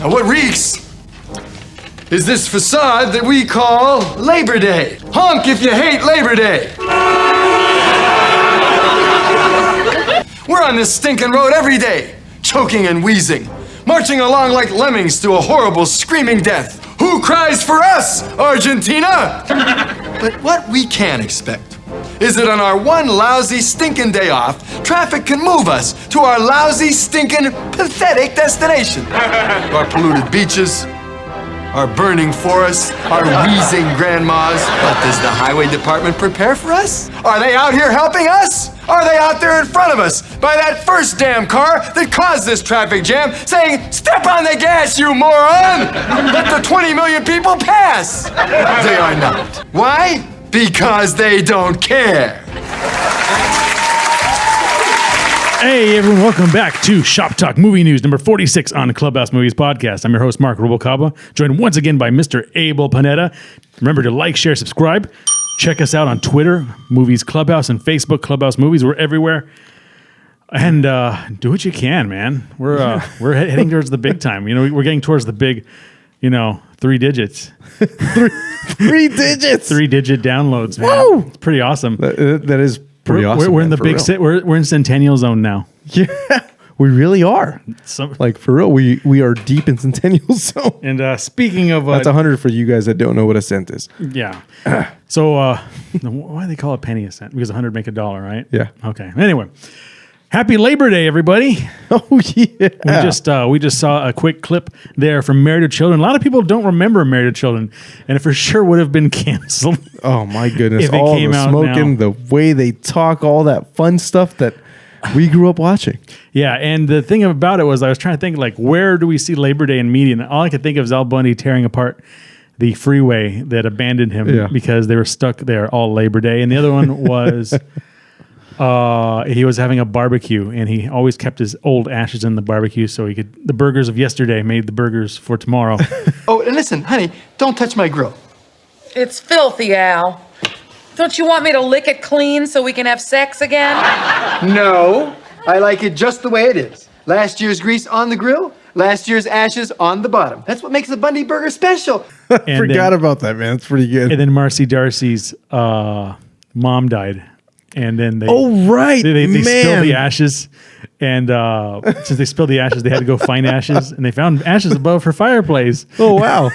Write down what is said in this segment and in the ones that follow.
Now what reeks is this facade that we call Labor Day. Honk if you hate Labor Day. We're on this stinking road every day, choking and wheezing, marching along like lemmings to a horrible screaming death. Who cries for us, Argentina? But what we can expect is that on our one lousy, stinking day off, traffic can move us to our lousy, stinking, pathetic destination. Our polluted beaches, our burning forests, our wheezing grandmas. What, does the highway department prepare for us? Are they out here helping us? Are they out there in front of us by that first damn car that caused this traffic jam saying, step on the gas, you moron! Let the 20 million people pass! They are not. Why? Because they don't care. Hey everyone, welcome back to Shop Talk Movie News number 46 on the Clubhouse Movies Podcast. I'm your host, Mark Robocaba, joined once again by Mr. Abel Panetta. Remember to like, share, subscribe. Check us out on Twitter, Movies Clubhouse, and Facebook, Clubhouse Movies. We're everywhere. And do what you can, man. We're heading towards the big time. You know, we're getting towards the big, 3 digits. Three digits. 3-digit downloads, man. Whoa! It's pretty awesome. That is pretty awesome. We're in the big we're in Centennial Zone now. Yeah, we really are. Like for real, we are deep in Centennial Zone. And speaking of that's 100 for you guys that don't know what a cent is. Yeah. So why do they call a penny a cent? Because 100 make a dollar, right? Yeah. Okay. Anyway, happy Labor Day, everybody. Oh yeah. We just saw a quick clip there from Married to Children. A lot of people don't remember Married to Children, and it for sure would have been canceled. Oh my goodness! If it all came the out smoking, now. the way they talk, all that fun stuff that we grew up watching. Yeah, and the thing about it was I was trying to think, like, where do we see Labor Day in media? And all I could think of is Al Bundy tearing apart the freeway that abandoned him because they were stuck there all Labor Day. And the other one was he was having a barbecue, and he always kept his old ashes in the barbecue so he could. The burgers of yesterday made the burgers for tomorrow. Oh, and listen, honey, don't touch my grill. It's filthy, Al. Don't you want me to lick it clean so we can have sex again? No, I like it just the way it is. Last year's grease on the grill, last year's ashes on the bottom. That's what makes the Bundy burger special. Forgot about that, man. It's pretty good. And then Marcy Darcy's mom died. And then they spilled the ashes. And since they spilled the ashes, they had to go find ashes. And they found ashes above her fireplace. Oh, wow.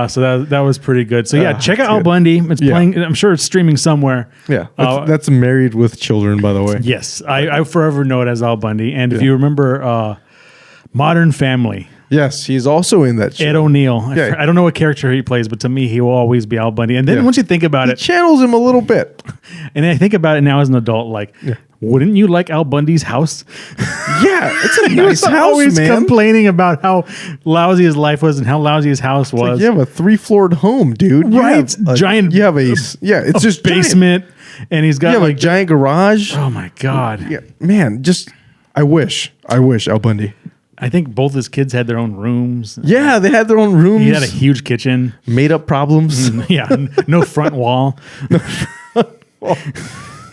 So that was pretty good. So yeah, check out Al Bundy. It's playing. I'm sure it's streaming somewhere. Yeah, that's Married with Children, by the way. Yes, I forever know it as Al Bundy. And if you remember Modern Family. Yes, he's also in that show. Ed O'Neill. Yeah. I don't know what character he plays, but to me, he will always be Al Bundy. And then once you think about it, channels him a little bit. And I think about it now as an adult, like, wouldn't you like Al Bundy's house? Yeah, it's a nice house, always man. complaining about how lousy his life was and how lousy his house was. Like you have a 3-floored home, dude. Right, Giant. You have it's just basement, and he's got a giant garage. Oh my god, yeah, man. I wish Al Bundy. I think both his kids had their own rooms. Yeah, they had their own rooms. He had a huge kitchen. Made up problems. Yeah, no front wall.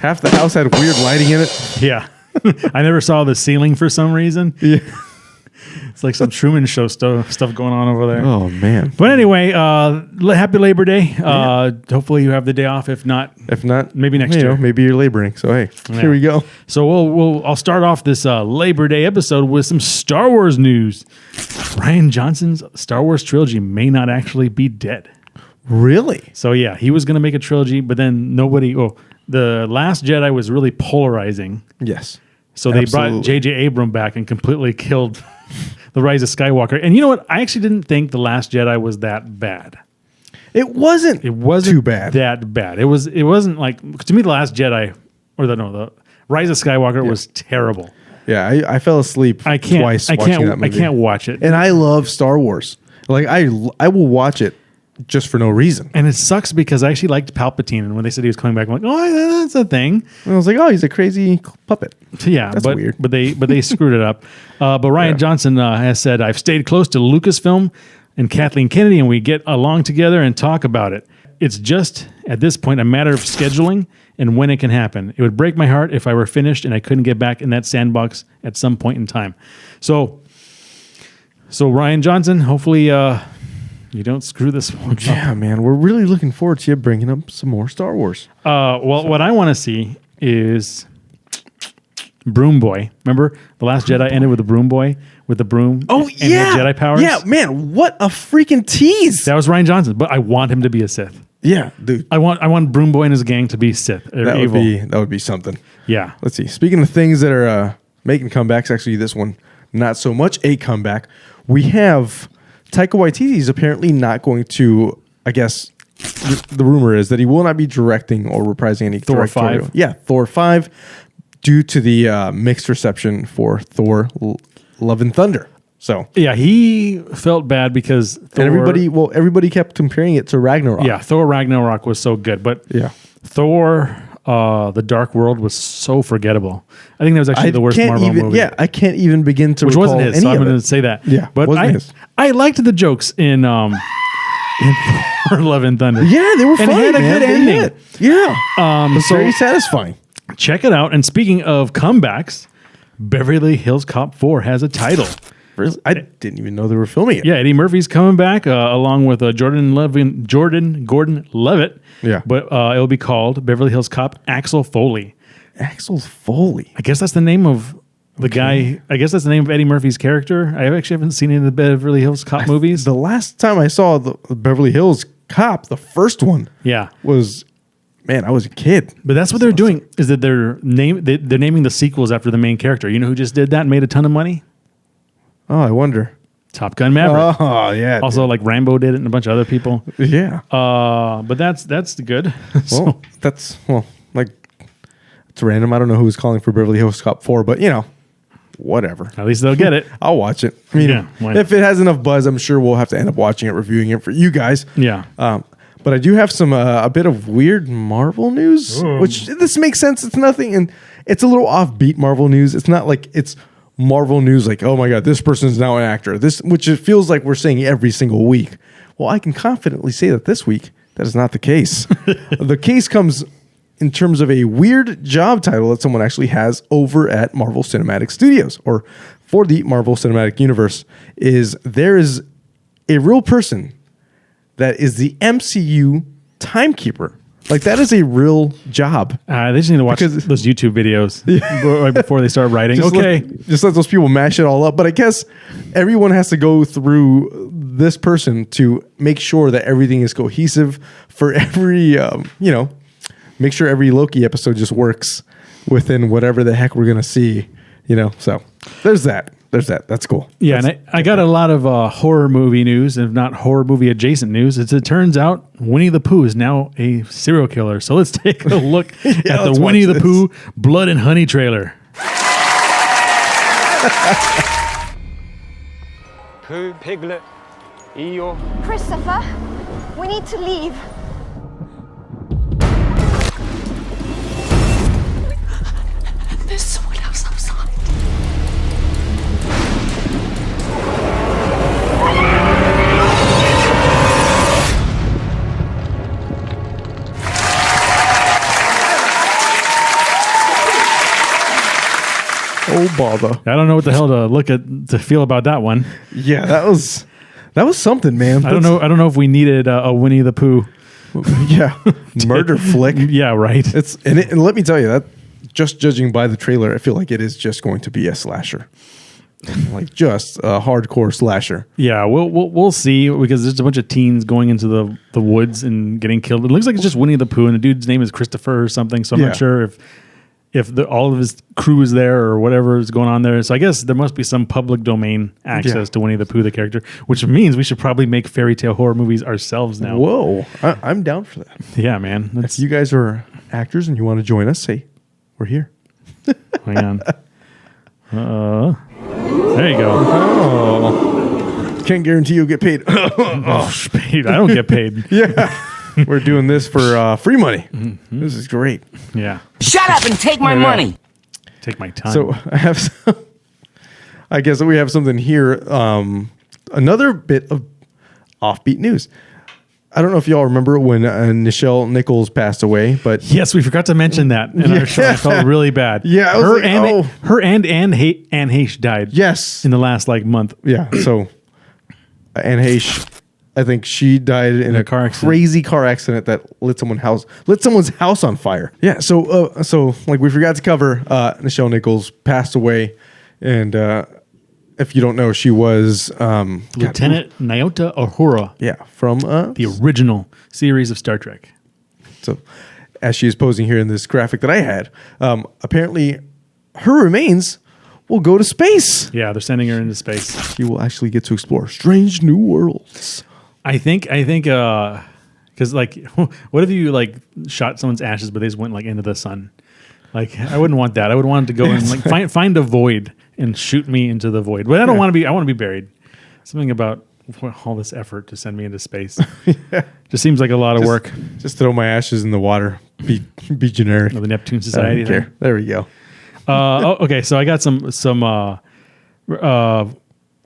Half the house had weird lighting in it. Yeah. I never saw the ceiling for some reason. Yeah. It's like some Truman Show stuff going on over there. Oh, man. But anyway, happy Labor Day. Hopefully you have the day off. If not, maybe next year. Maybe you're laboring. So, hey, here we go. So I'll start off this Labor Day episode with some Star Wars news. Rian Johnson's Star Wars trilogy may not actually be dead. Really? So, yeah, he was going to make a trilogy, but then The Last Jedi was really polarizing. Yes. So they brought J.J. Abrams back and completely killed The Rise of Skywalker. And you know what? I actually didn't think The Last Jedi was that bad. It wasn't too bad. That bad. It wasn't like, to me, The Last Jedi, the Rise of Skywalker was terrible. Yeah, I fell asleep twice watching that movie. I can't watch it. And I love Star Wars. Like I will watch it just for no reason. And it sucks because I actually liked Palpatine, and when they said he was coming back, I'm like, oh, that's a thing. And I was like, oh, he's a crazy puppet. Yeah, that's weird. But they screwed it up. But Rian Johnson has said, I've stayed close to Lucasfilm and Kathleen Kennedy, and we get along together and talk about it. It's just, at this point, a matter of scheduling and when it can happen. It would break my heart if I were finished and I couldn't get back in that sandbox at some point in time. So So Rian Johnson, hopefully you don't screw this one up. Yeah, man. We're really looking forward to you bringing up some more Star Wars. What I want to see is Broom Boy. Remember the Last Jedi ended with a Broom Boy with the broom. Oh, and he had Jedi powers. Yeah, man. What a freaking tease. That was Rian Johnson, but I want him to be a Sith. Yeah, dude. I want Broom Boy and his gang to be Sith. That would be something. Yeah. Let's see. Speaking of things that are making comebacks, actually, this one not so much a comeback. We have Taika Waititi is apparently not going to. I guess the rumor is that he will not be directing or reprising any Thor directorial. 5. Yeah, Thor 5, due to the mixed reception for Thor: Love and Thunder. So Yeah, he felt bad because Thor, and everybody kept comparing it to Ragnarok. Yeah, Thor Ragnarok was so good, but Yeah. Thor The Dark World was so forgettable. I think that was actually the worst Marvel movie. Yeah, I can't even begin to Which recall wasn't his, any so I'm of going it. to say that. Yeah, but wasn't his. I liked the jokes in Thor Love and Thunder. Yeah, they were And funny, it had a man. good They ending. hit. Yeah. It was so- very satisfying. Check it out. And speaking of comebacks, Beverly Hills Cop 4 has a title. Really? I didn't even know they were filming it. Yeah, Eddie Murphy's coming back along with Jordan Gordon-Levitt. Yeah. But it'll be called Beverly Hills Cop Axel Foley. Axel Foley. I guess that's the name of the guy. I guess that's the name of Eddie Murphy's character. I actually haven't seen any of the Beverly Hills Cop movies. The last time I saw the Beverly Hills Cop, the first one, Yeah. was, man, I was a kid. But that's what they're doing, is that they're naming the sequels after the main character. You know who just did that and made a ton of money? Oh, I wonder. Top Gun Maverick. Oh, yeah. Also, like Rambo did it and a bunch of other people. Yeah. But that's good. Well, like, it's random. I don't know who's calling for Beverly Hills Cop 4, but, whatever. At least they'll get it. I'll watch it. I mean, Yeah, why not? if it has enough buzz, I'm sure we'll have to end up watching it, reviewing it for you guys. Yeah. But I do have some a bit of weird Marvel news, which this makes sense. It's nothing, and it's a little offbeat Marvel news. It's not like it's Marvel news like, oh my god, this person's now an actor. This, which it feels like we're saying every single week. Well, I can confidently say that this week that is not the case. The case comes in terms of a weird job title that someone actually has over at Marvel Cinematic Studios, or for the Marvel Cinematic Universe. There is a real person that is the MCU timekeeper. Like, that is a real job. They just need to watch Because- those YouTube videos right before they start writing. Just let those people mash it all up. But I guess everyone has to go through this person to make sure that everything is cohesive for every, make sure every Loki episode just works within whatever the heck we're going to see, So there's that. That's cool. Yeah, and I got a lot of horror movie news, if not horror movie adjacent news. It turns out Winnie the Pooh is now a serial killer. So let's take a look at the let's Winnie watch the Pooh Blood and Honey trailer. Pooh, Piglet, Eeyore. Christopher, we need to leave. There's someone else outside. Oh, bother. I don't know what the hell to feel about that one. Yeah, that was something, man. I don't know if we needed a Winnie the Pooh. Yeah. Murder flick. Yeah, right. And let me tell you that, just judging by the trailer, I feel like it is just going to be a slasher. Like, just a hardcore slasher. Yeah, we'll see, because there's a bunch of teens going into the woods and getting killed. It looks like it's just Winnie the Pooh, and the dude's name is Christopher or something. So I'm Yeah. not sure if all of his crew is there or whatever is going on there. So I guess there must be some public domain access to Winnie the Pooh, the character, which means we should probably make fairy tale horror movies ourselves now. Whoa. I'm down for that. Yeah, man. If you guys are actors and you want to join us, hey, we're here. Hang on. There you go. Oh. Can't guarantee you'll get paid. Paid. I don't get paid. Yeah. We're doing this for free money. Mm-hmm. This is great. Yeah. Shut up and take my money. Take my time. So I guess we have something here. Another bit of offbeat news. I don't know if y'all remember when Nichols passed away, but yes, we forgot to mention that in our show. I felt really bad. Yeah, I was her and Anne Heche died. Yes, in the last month. Yeah, so Anne Heche. I think she died in a crazy car accident that lit someone's house on fire. Yeah, so like we forgot to cover, Nichelle Nichols passed away, and if you don't know, she was Lieutenant Nyota Uhura. Yeah, from the original series of Star Trek. So, as she is posing here in this graphic that I had, apparently her remains will go to space. Yeah, they're sending her into space. She will actually get to explore strange new worlds. I think, because like, what if you like shot someone's ashes, but they just went like into the sun? Like, I wouldn't want that. I would want to go and like find a void and shoot me into the void. But I don't want to be. I want to be buried. Something about all this effort to send me into space just seems like a lot of work. Just throw my ashes in the water. Be generic. The Neptune Society. There we go. Okay, so I got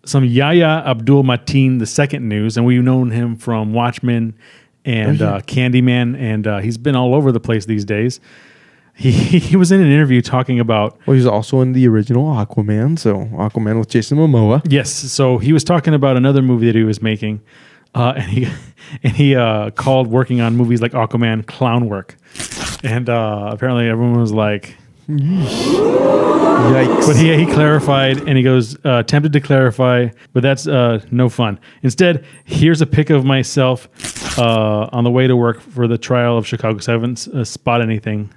some Yahya Abdul-Mateen II news, and we've known him from Watchmen and Candyman, and he's been all over the place these days. He was in an interview talking about... Well, he's also in the original Aquaman, so Aquaman with Jason Momoa. Yes, so he was talking about another movie that he was making, and he called working on movies like Aquaman clown work. And apparently everyone was like... Yikes. But he clarified, and he goes, tempted to clarify, but that's no fun. Instead, here's a pic of myself on the way to work for the trial of Chicago, so I haven't spotted anything.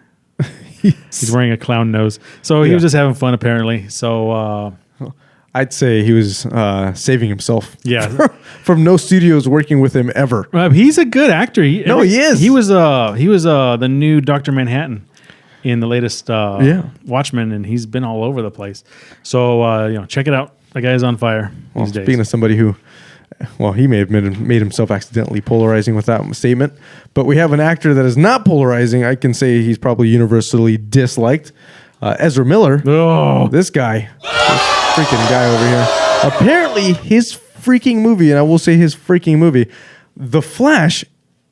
He's wearing a clown nose. So he was just having fun, apparently. So I'd say he was saving himself. Yeah. From no studios working with him ever. He's a good actor. He is. He was the new Dr. Manhattan in the latest Watchmen, and he's been all over the place. So check it out. The guy is on fire these days. Speaking of somebody who, well, he may have made himself accidentally polarizing with that statement, but we have an actor that is not polarizing. I can say he's probably universally disliked. Ezra Miller. Oh, this guy, this freaking guy over here. Apparently, his freaking movie, and I will say his freaking movie, The Flash,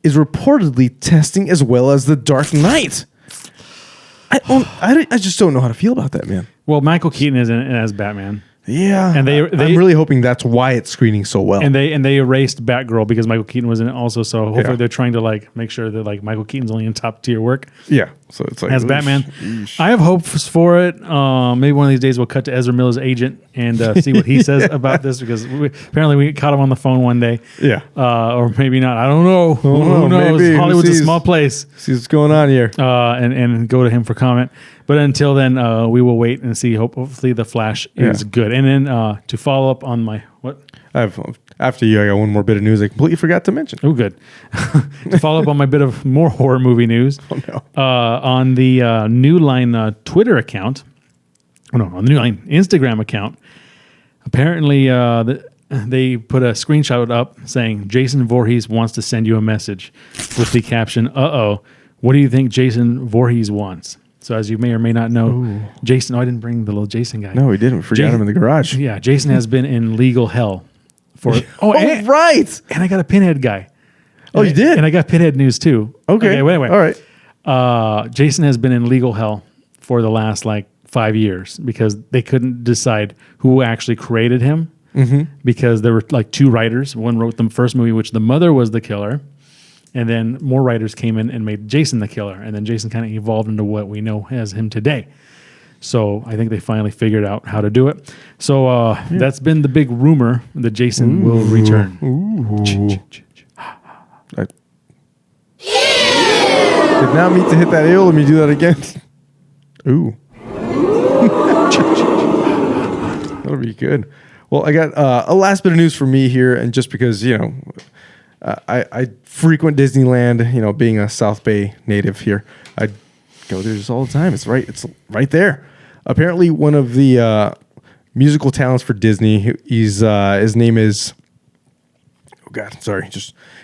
is reportedly testing as well as The Dark Knight. I just don't know how to feel about that, man. Well, Michael Keaton is in it as Batman. Yeah, and I'm really hoping that's why it's screening so well. And they erased Batgirl because Michael Keaton was in it also. So hopefully they're trying to like make sure that like Michael Keaton's only in top tier work. Yeah, so it's like as Batman. I have hopes for it. Maybe one of these days we'll cut to Ezra Miller's agent and see what he says about this, because apparently we caught him on the phone one day. Yeah, or maybe not. I don't know. Who knows? Maybe. Hollywood's a small place. See what's going on here. And go to him for comment. But until then, we will wait and see. Hopefully, The Flash is good. And then to follow up on my what? After you, I got one more bit of news I completely forgot to mention. Oh, good. To follow up on my bit of more horror movie news. Oh no! On the New Line Twitter account, on the New Line Instagram account, apparently they put a screenshot up saying Jason Voorhees wants to send you a message with the caption, "Uh-oh, what do you think Jason Voorhees wants?" So as you may or may not know, Jason... Oh, I didn't bring the little Jason guy. No, we didn't. We forgot him in the garage. Yeah, Jason has been in legal hell. Right. And I got a Pinhead guy. Oh, you did? And I got Pinhead news too. Okay. Wait. All right. Jason has been in legal hell for the last 5 years because they couldn't decide who actually created him, because there were two writers. One wrote the first movie, which the mother was the killer. And then more writers came in and made Jason the killer. And then Jason kind of evolved into what we know as him today. So I think they finally figured out how to do it. So that's been the big rumor that Jason will return. I did not mean to hit that ale. Let me do that again. Ooh. That'll be good. Well, I got a last bit of news for me here. And just because, I frequent Disneyland, being a South Bay native here. I go there just all the time. It's right there. Apparently, one of the musical talents for Disney, his name is,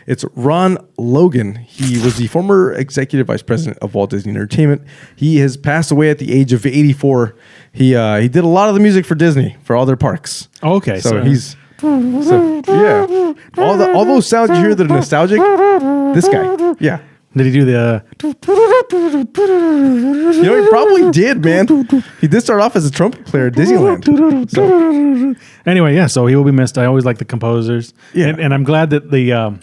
it's Ron Logan. He was the former executive vice president of Walt Disney Entertainment. He has passed away at the age of 84. He did a lot of the music for Disney, for all their parks. Oh, okay. So yeah. All those sounds you hear that are nostalgic, this guy. Yeah. Did he do the? You know, he probably did, man. He did start off as a trumpet player at Disneyland. So, Anyway, yeah. So he will be missed. I always like the composers. Yeah. And I'm glad that the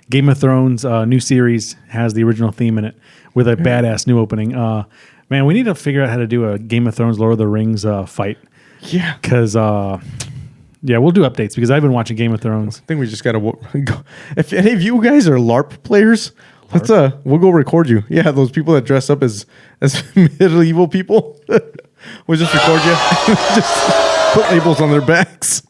Game of Thrones new series has the original theme in it with a badass new opening. Man, we need to figure out how to do a Game of Thrones Lord of the Rings fight. yeah. Because yeah, we'll do updates because I've been watching Game of Thrones. I think we just got to go. If any of you guys are LARP players, let's we'll go record you. Yeah, those people that dress up as medieval people. We'll just record you. Just put labels on their backs.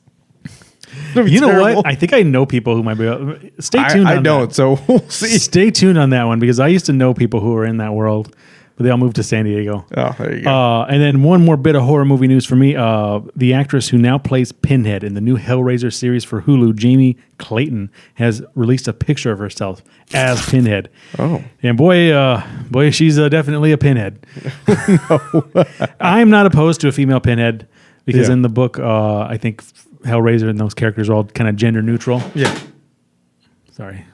You know what? I think I know people who might be. Stay tuned. I on don't, that. so we'll see. Stay tuned on that one because I used to know people who were in that world, but they all moved to San Diego. Oh, there you go. And then one more bit of horror movie news for me. The actress who now plays Pinhead in the new Hellraiser series for Hulu, Jamie Clayton, has released a picture of herself as Pinhead. Oh. And boy, she's definitely a Pinhead. I'm not opposed to a female Pinhead because Yeah. in the book, I think Hellraiser and those characters are all kind of gender neutral. Yeah. Sorry.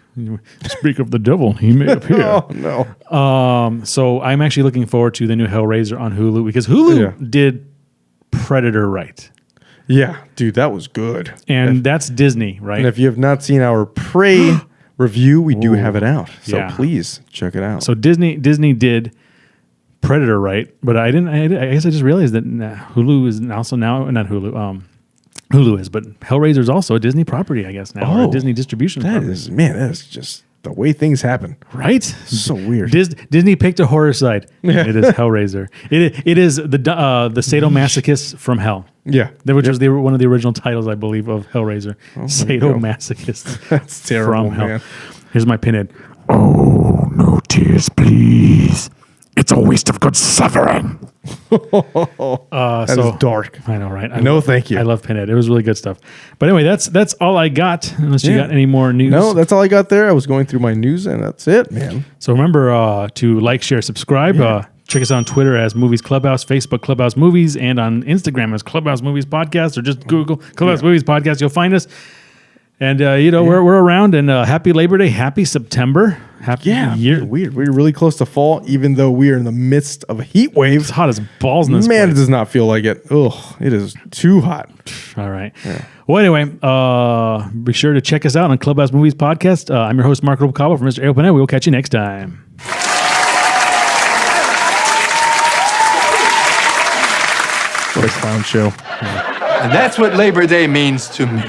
Speak of the devil, he may appear. Oh, no. So I'm actually looking forward to the new Hellraiser on Hulu because Hulu did Predator right. Yeah, dude, that was good. And that's Disney, right? And if you have not seen our Prey review, we do have it out. So Yeah. please check it out. So Disney did Predator right, but I guess I just realized that Hulu is also now not Hulu. Hulu is, but Hellraiser is also a Disney property, I guess now, or a Disney distribution. That property. is, man, that is just the way things happen. Right? So weird. Disney picked a horror side. It is Hellraiser. It is the sadomasochist from hell. Yeah. Which was one of the original titles, I believe, of Hellraiser. there you go. Sadomasochist. That's terrible, from hell. man. Here's my Pinhead. Oh, no tears, please. It's a waste of good suffering. That is dark. I know, right? No, thank you. I love Pinhead. It was really good stuff. But anyway, that's all I got. Unless you got any more news. No, that's all I got there. I was going through my news, and that's it, man. So remember to like, share, subscribe. Check us out on Twitter as Movies Clubhouse, Facebook Clubhouse Movies, and on Instagram as Clubhouse Movies Podcast, or just Google Clubhouse Movies Podcast. You'll find us. And, we're around, and happy Labor Day, happy September, happy year. Weird. We're really close to fall, even though we are in the midst of a heat wave. It's hot as balls in this Man, it place. does not feel like it. Ugh, it is too hot. All right. Yeah. Well, anyway, be sure to check us out on Clubhouse Movies Podcast. I'm your host, Mark Robocabo, from Mr. Ail Panetta. We will catch you next time. What a clown show. And that's what Labor Day means to me.